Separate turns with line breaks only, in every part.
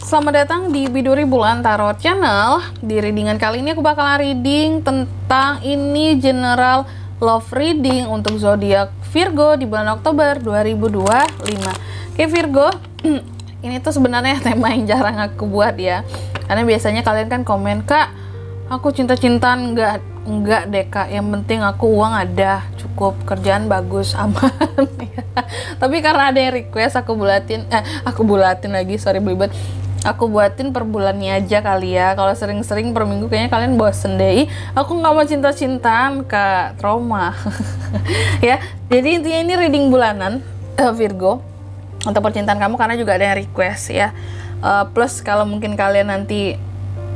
Selamat datang di Biduri Bulan Tarot Channel. Di readingan kali ini aku bakalan reading tentang ini general love reading untuk zodiak Virgo di bulan Oktober 2025. Oke Virgo, ini tuh sebenarnya tema yang jarang aku buat ya. Karena biasanya kalian kan komen, "Kak, aku cinta-cintaan." Enggak deh Kak, yang penting aku uang ada, cukup, kerjaan bagus, aman. Tapi karena ada yang request, aku bulatin lagi, sorry belibet. Aku buatin per bulannya aja kali ya. Kalau sering-sering per minggu kayaknya kalian bosen deh. Aku nggak mau cinta-cintaan Kak, trauma. Ya, jadi intinya ini reading bulanan Virgo untuk percintaan kamu karena juga ada yang request ya. Plus kalau mungkin kalian nanti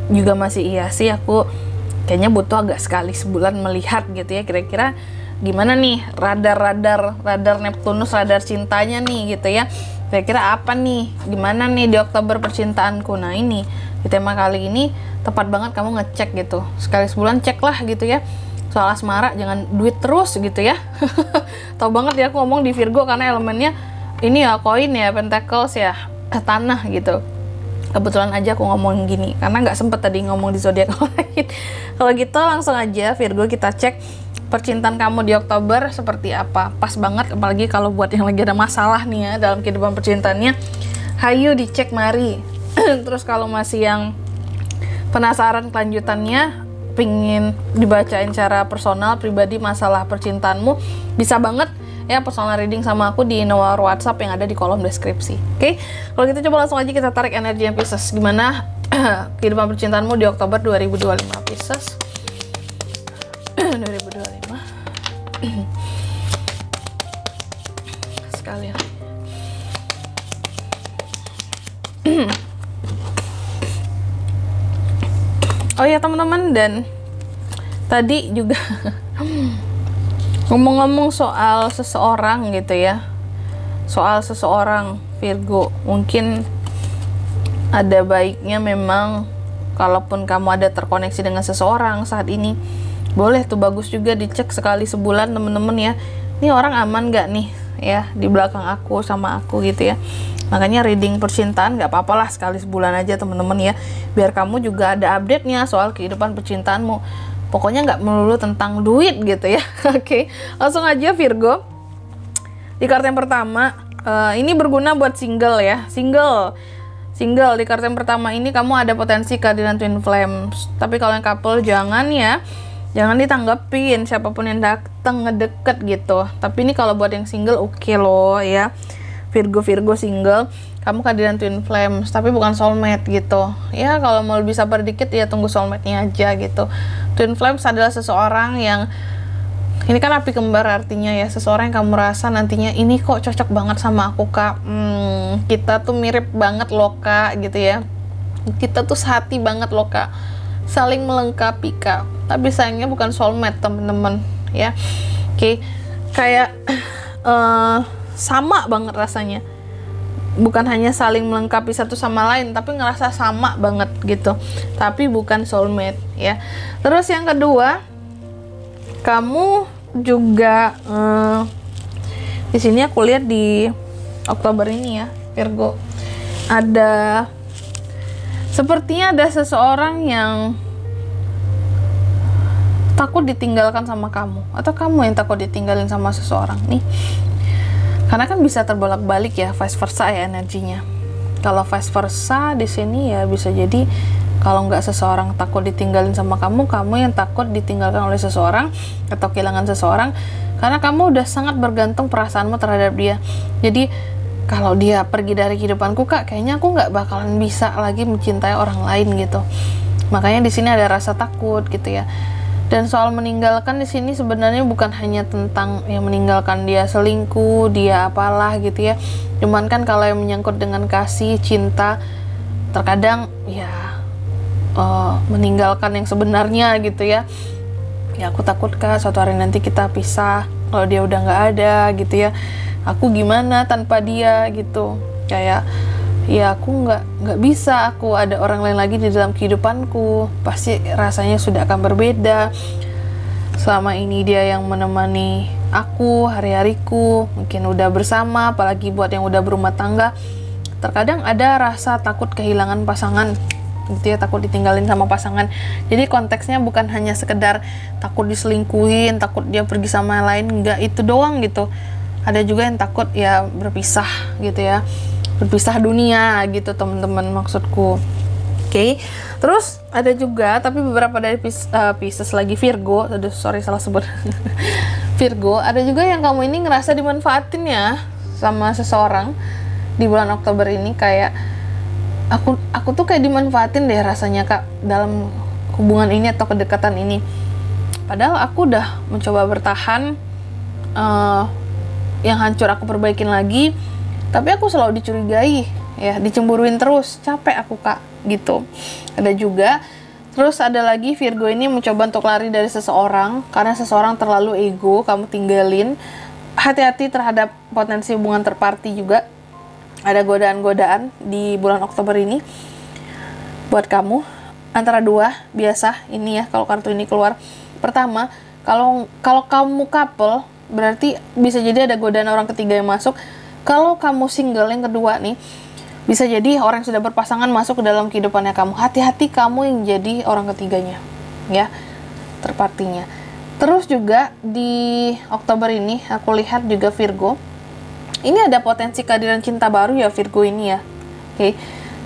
juga masih iya sih, aku kayaknya butuh agak sekali sebulan melihat gitu ya, kira-kira gimana nih radar Neptunus, radar cintanya nih gitu ya, kira-kira apa nih, gimana nih di Oktober percintaanku. Nah ini di tema kali ini tepat banget kamu ngecek gitu, sekali sebulan cek lah gitu ya, soal asmara jangan duit terus gitu ya. Tau banget ya aku ngomong di Virgo karena elemennya ini ya koin ya, pentacles ya, tanah gitu. Kebetulan aja aku ngomong gini karena nggak sempet tadi ngomong di zodiak lain. Kalau gitu langsung aja Virgo kita cek percintaan kamu di Oktober seperti apa. Pas banget apalagi kalau buat yang lagi ada masalah nih ya dalam kehidupan percintaannya, hayu dicek mari. Terus kalau masih yang penasaran kelanjutannya, pingin dibacain secara personal pribadi masalah percintaanmu, bisa banget ya personal reading sama aku di nomor WhatsApp yang ada di kolom deskripsi. Oke, kalau gitu coba langsung aja kita tarik energi yang Pisces. Gimana kehidupan percintaanmu di Oktober 2025 Pisces? 2025 sekalian. Oh ya teman-teman, dan tadi juga ngomong-ngomong soal seseorang gitu ya, soal seseorang Virgo, mungkin ada baiknya memang kalaupun kamu ada terkoneksi dengan seseorang saat ini, boleh tuh bagus juga dicek sekali sebulan temen-temen ya, ini orang aman gak nih ya di belakang aku sama aku gitu ya. Makanya reading percintaan gak apa-apa lah sekali sebulan aja temen-temen ya, biar kamu juga ada update-nya soal kehidupan percintaanmu. Pokoknya nggak melulu tentang duit gitu ya. Oke, langsung aja Virgo. Di kartu yang pertama, ini berguna buat single ya. Single di kartu yang pertama ini kamu ada potensi kehadiran twin flames. Tapi kalau yang couple jangan ya, jangan ditanggepin siapapun yang datang ngedeket gitu. Tapi ini kalau buat yang single oke loh ya. Virgo single, kamu kehadiran twin flames tapi bukan soulmate gitu ya. Kalau mau lebih sabar dikit ya tunggu soulmate-nya aja gitu. Twin flames adalah seseorang yang ini kan api kembar, artinya ya seseorang yang kamu rasa nantinya ini kok cocok banget sama aku Kak, kita tuh mirip banget loh Kak gitu ya, kita tuh sehati banget loh Kak, saling melengkapi Kak. Tapi sayangnya bukan soulmate temen-temen ya. Oke, kayak sama banget rasanya, bukan hanya saling melengkapi satu sama lain tapi ngerasa sama banget gitu, tapi bukan soulmate ya. Terus yang kedua, kamu juga di sini aku lihat di Oktober ini ya Virgo, ada sepertinya ada seseorang yang takut ditinggalkan sama kamu, atau kamu yang takut ditinggalin sama seseorang nih. Karena kan bisa terbolak-balik ya, vice versa ya energinya. Kalau vice versa di sini ya bisa jadi kalau nggak seseorang takut ditinggalin sama kamu, kamu yang takut ditinggalkan oleh seseorang atau kehilangan seseorang, karena kamu udah sangat bergantung perasaanmu terhadap dia. Jadi kalau dia pergi dari kehidupanku Kak, kayaknya aku nggak bakalan bisa lagi mencintai orang lain gitu. Makanya di sini ada rasa takut gitu ya. Dan soal meninggalkan di sini sebenarnya bukan hanya tentang yang meninggalkan dia selingkuh, dia apalah gitu ya. Cuman kan kalau yang menyangkut dengan kasih, cinta, terkadang ya meninggalkan yang sebenarnya gitu ya. Ya aku takut Kak suatu hari nanti kita pisah, kalau dia udah nggak ada gitu ya. Aku gimana tanpa dia gitu. Kayak ya aku nggak bisa, aku ada orang lain lagi di dalam kehidupanku, pasti rasanya sudah akan berbeda. Selama ini dia yang menemani aku hari-hariku, mungkin udah bersama, apalagi buat yang udah berumah tangga, terkadang ada rasa takut kehilangan pasangan gitu ya, takut ditinggalin sama pasangan. Jadi konteksnya bukan hanya sekedar takut diselingkuhin, takut dia pergi sama yang lain, enggak itu doang gitu. Ada juga yang takut ya berpisah gitu ya, berpisah dunia gitu teman-teman maksudku. Oke. Terus ada juga, tapi beberapa dari Pisces lagi Virgo, aduh sorry salah sebut. Virgo, ada juga yang kamu ini ngerasa dimanfaatin ya sama seseorang di bulan Oktober ini, kayak aku tuh kayak dimanfaatin deh rasanya Kak dalam hubungan ini atau kedekatan ini. Padahal aku udah mencoba bertahan, yang hancur aku perbaikin lagi, tapi aku selalu dicurigai ya, dicemburuin terus, capek aku Kak gitu. Ada juga, terus ada lagi Virgo ini mencoba untuk lari dari seseorang karena seseorang terlalu ego, kamu tinggalin. Hati-hati terhadap potensi hubungan terparty juga. Ada godaan-godaan di bulan Oktober ini buat kamu, antara dua biasa ini ya kalau kartu ini keluar. Pertama, kalau kamu couple berarti bisa jadi ada godaan orang ketiga yang masuk. Kalau kamu single, yang kedua nih, bisa jadi orang yang sudah berpasangan masuk ke dalam kehidupannya kamu. Hati-hati kamu yang jadi orang ketiganya ya, terpartinya. Terus juga di Oktober ini aku lihat juga Virgo, ini ada potensi kehadiran cinta baru ya Virgo ini ya. Oke,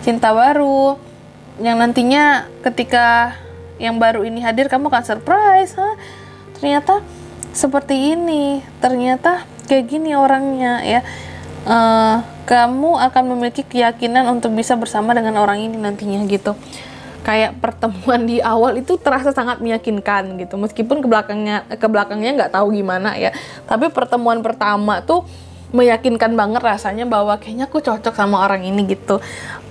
cinta baru yang nantinya ketika yang baru ini hadir kamu akan surprise, ternyata seperti ini, ternyata kayak gini orangnya ya. Kamu akan memiliki keyakinan untuk bisa bersama dengan orang ini nantinya gitu. Kayak pertemuan di awal itu terasa sangat meyakinkan gitu, meskipun ke belakangnya nggak tahu gimana ya, tapi pertemuan pertama tuh meyakinkan banget rasanya bahwa kayaknya aku cocok sama orang ini gitu.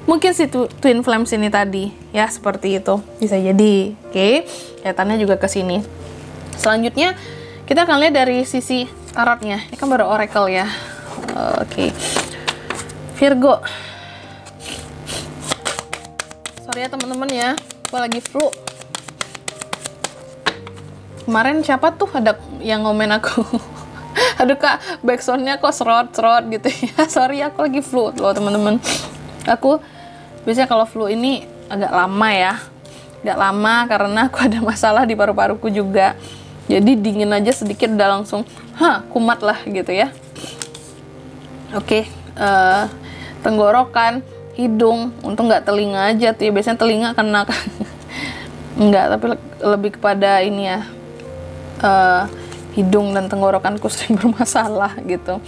Mungkin si twin flames ini tadi ya, seperti itu bisa jadi. Oke, kelihatannya juga ke sini. Selanjutnya kita akan lihat dari sisi tarotnya. Ini kan baru oracle ya. Oke. Virgo. Sorry ya teman-teman ya, gue lagi flu. Kemarin siapa tuh ada yang ngomen aku. Aduh Kak, backsoundnya kok serot-serot gitu ya. Sorry, aku lagi flu loh teman-teman. Aku biasanya kalau flu ini agak lama ya. Agak lama karena aku ada masalah di paru-paruku juga. Jadi dingin aja sedikit udah langsung kumat lah gitu ya. Oke, tenggorokan, hidung, untung nggak telinga aja tuh ya, biasanya telinga kena. Enggak, tapi lebih kepada ini ya, hidung dan tenggorokanku sering bermasalah gitu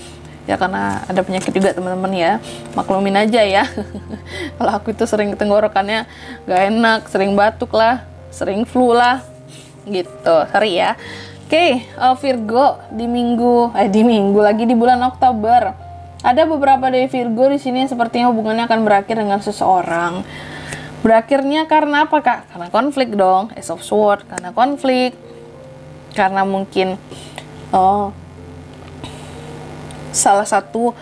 ya, karena ada penyakit juga teman-teman ya, maklumin aja ya. Kalau aku itu sering tenggorokannya nggak enak, sering batuk lah, sering flu lah gitu, sorry ya. Oke, Virgo di minggu lagi di bulan Oktober. Ada beberapa dari Virgo di sini sepertinya hubungannya akan berakhir dengan seseorang. Berakhirnya karena apa Kak? Karena konflik dong, Ace of Swords, karena konflik. Karena mungkin salah satu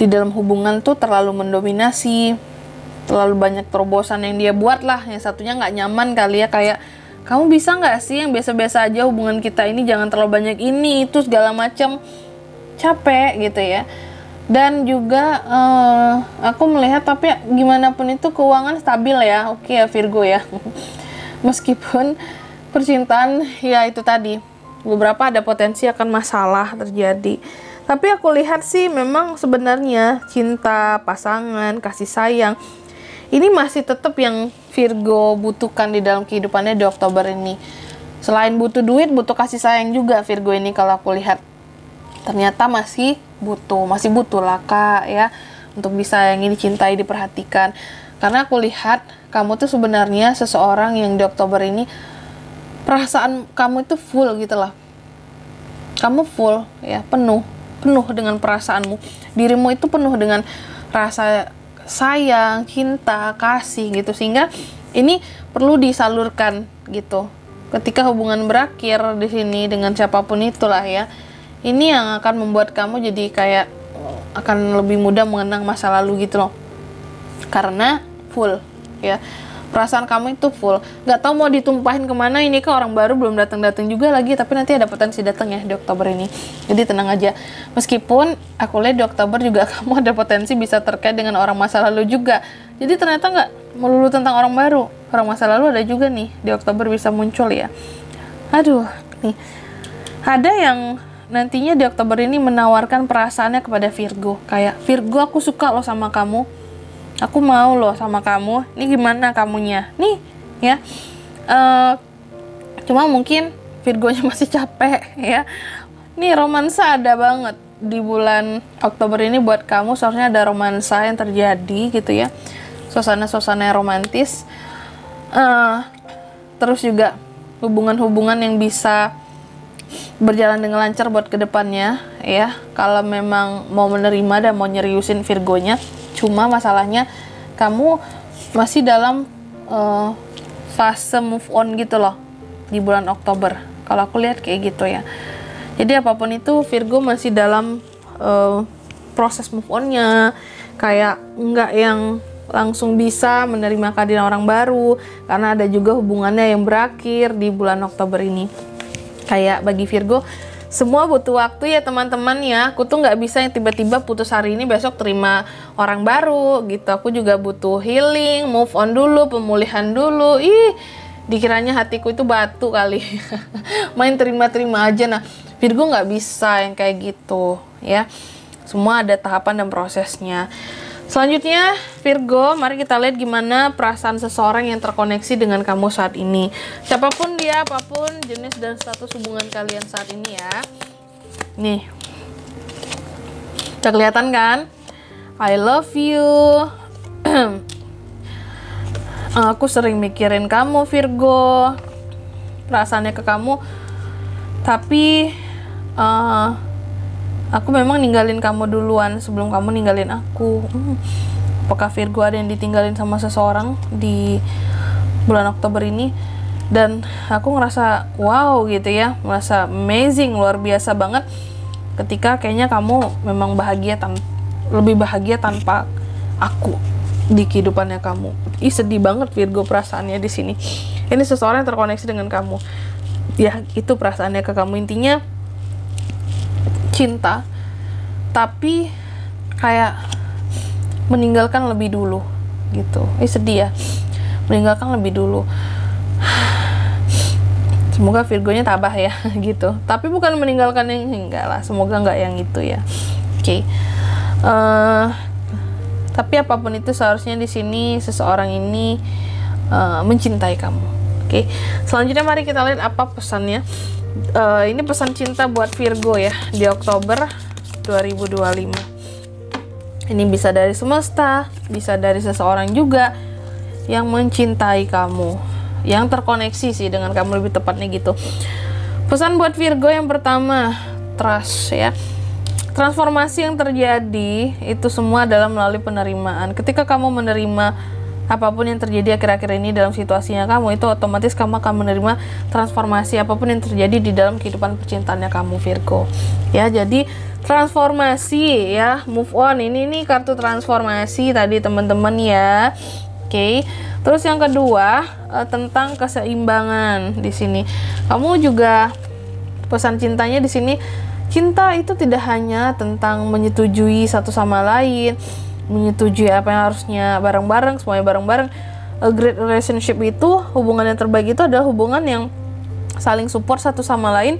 di dalam hubungan tuh terlalu mendominasi, terlalu banyak terobosan yang dia buat lah, yang satunya nggak nyaman kali ya, kayak kamu bisa nggak sih yang biasa-biasa aja hubungan kita ini, jangan terlalu banyak ini itu segala macam, capek gitu ya. Dan juga aku melihat, tapi gimana pun itu keuangan stabil ya, oke ya Virgo ya. Meskipun percintaan ya itu tadi, beberapa ada potensi akan masalah terjadi. Tapi aku lihat sih memang sebenarnya cinta, pasangan, kasih sayang, ini masih tetap yang Virgo butuhkan di dalam kehidupannya di Oktober ini. Selain butuh duit, butuh kasih sayang juga Virgo ini kalau aku lihat. Ternyata masih butuh lah Kak ya, untuk disayangi, dicintai, diperhatikan. Karena aku lihat kamu tuh sebenarnya seseorang yang di Oktober ini perasaan kamu itu full gitu lah. Kamu full ya, penuh dengan perasaanmu. Dirimu itu penuh dengan rasa sayang, cinta, kasih gitu, sehingga ini perlu disalurkan gitu. Ketika hubungan berakhir di sini dengan siapapun itulah ya, ini yang akan membuat kamu jadi kayak akan lebih mudah mengenang masa lalu gitu loh, karena full ya, perasaan kamu itu full, nggak tahu mau ditumpahin kemana. Ini kan orang baru belum datang juga lagi, tapi nanti ada potensi datang ya di Oktober ini, jadi tenang aja. Meskipun aku lihat di Oktober juga kamu ada potensi bisa terkait dengan orang masa lalu juga, jadi ternyata nggak melulu tentang orang baru, orang masa lalu ada juga nih di Oktober bisa muncul ya. Aduh, nih ada yang nantinya di Oktober ini menawarkan perasaannya kepada Virgo, kayak Virgo aku suka loh sama kamu, aku mau loh sama kamu, ini gimana kamunya nih ya. Cuma mungkin Virgonya masih capek ya. Nih romansa ada banget di bulan Oktober ini buat kamu, seharusnya ada romansa yang terjadi gitu ya, suasana-suasana yang romantis. Terus juga hubungan-hubungan yang bisa berjalan dengan lancar buat kedepannya ya, kalau memang mau menerima dan mau nyeriusin Virgonya. Cuma masalahnya kamu masih dalam fase move on gitu loh di bulan Oktober, kalau aku lihat kayak gitu ya. Jadi apapun itu Virgo masih dalam proses move onnya, kayak nggak yang langsung bisa menerima kehadiran orang baru, karena ada juga hubungannya yang berakhir di bulan Oktober ini. Kayak bagi Virgo semua butuh waktu ya teman-teman ya. Aku tuh nggak bisa yang tiba-tiba putus hari ini besok terima orang baru gitu. Aku juga butuh healing, move on dulu, pemulihan dulu. Dikiranya hatiku itu batu kali. Main terima-terima aja. Nah Virgo nggak bisa yang kayak gitu ya. Semua ada tahapan dan prosesnya. Selanjutnya Virgo, mari kita lihat gimana perasaan seseorang yang terkoneksi dengan kamu saat ini. Siapapun dia, apapun jenis dan status hubungan kalian saat ini ya. Nih, udah kelihatan kan? I love you. Aku sering mikirin kamu Virgo, perasaannya ke kamu. Tapi aku memang ninggalin kamu duluan sebelum kamu ninggalin aku. Apakah Virgo ada yang ditinggalin sama seseorang di bulan Oktober ini? Dan aku ngerasa wow gitu ya, merasa amazing, luar biasa banget ketika kayaknya kamu memang lebih bahagia tanpa aku di kehidupannya kamu. Sedih banget Virgo perasaannya di sini. Ini seseorang yang terkoneksi dengan kamu. Ya, itu perasaannya ke kamu. Intinya cinta, tapi kayak meninggalkan lebih dulu gitu. Sedih ya, meninggalkan lebih dulu. Semoga Virgonya tabah ya gitu. Tapi bukan meninggalkan yang enggak lah, semoga enggak yang itu ya. Oke. Tapi apapun itu seharusnya di sini seseorang ini mencintai kamu. Oke. Selanjutnya mari kita lihat apa pesannya. Ini pesan cinta buat Virgo ya di Oktober 2025. Ini bisa dari semesta, bisa dari seseorang juga yang mencintai kamu, yang terkoneksi sih dengan kamu, lebih tepatnya gitu. Pesan buat Virgo yang pertama, trust ya. Transformasi yang terjadi itu semua adalah melalui penerimaan. Ketika kamu menerima apapun yang terjadi akhir-akhir ini dalam situasinya kamu, itu otomatis kamu akan menerima transformasi apapun yang terjadi di dalam kehidupan percintaannya kamu Virgo ya. Jadi transformasi ya, move on, ini nih kartu transformasi tadi teman-teman ya. Oke. Terus yang kedua tentang keseimbangan di sini. Kamu juga pesan cintanya di sini, cinta itu tidak hanya tentang menyetujui satu sama lain, menyetujui apa yang harusnya bareng-bareng, semuanya bareng-bareng. A great relationship itu, hubungan yang terbaik itu adalah hubungan yang saling support satu sama lain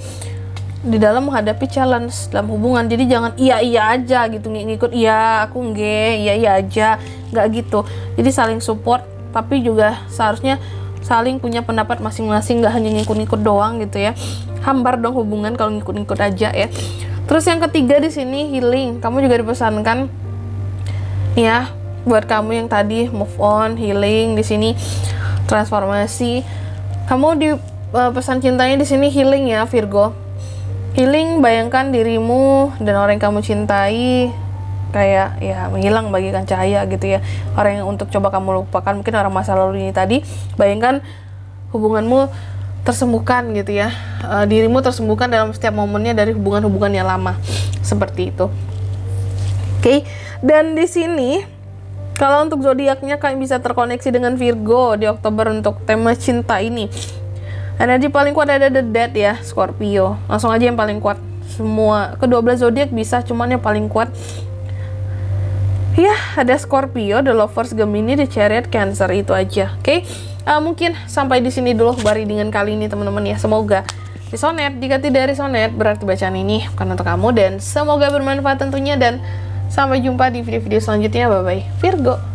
di dalam menghadapi challenge dalam hubungan. Jadi jangan iya aja gitu, ngikut iya aku iya aja, nggak gitu. Jadi saling support, tapi juga seharusnya saling punya pendapat masing-masing, nggak hanya ngikut-ngikut doang gitu ya. Hambar dong hubungan kalau ngikut-ngikut aja ya. Terus yang ketiga di sini healing. Kamu juga dipesankan ya, buat kamu yang tadi move on, healing di sini, transformasi. Kamu di pesan cintanya di sini healing ya Virgo. Healing, bayangkan dirimu dan orang yang kamu cintai kayak ya menghilang bagaikan cahaya gitu ya. Orang yang untuk coba kamu lupakan, mungkin orang masa lalu ini tadi. Bayangkan hubunganmu tersembuhkan gitu ya. Dirimu tersembuhkan dalam setiap momennya dari hubungan-hubungan yang lama. Seperti itu. Oke. Dan di sini Kalau untuk zodiaknya kalian bisa terkoneksi dengan Virgo di Oktober untuk tema cinta ini. Energi paling kuat ada The Death ya, Scorpio. Langsung aja yang paling kuat. Semua ke-12 zodiak bisa, cuman yang paling kuat ya ada Scorpio, The Lovers, Gemini, The Chariot, Cancer, itu aja. Oke. Mungkin sampai di sini dulu readingan kali ini teman-teman ya. Semoga resonate. Jika tidak resonate berarti bacaan ini bukan untuk kamu, dan semoga bermanfaat tentunya, dan sampai jumpa di video-video selanjutnya. Bye bye Virgo.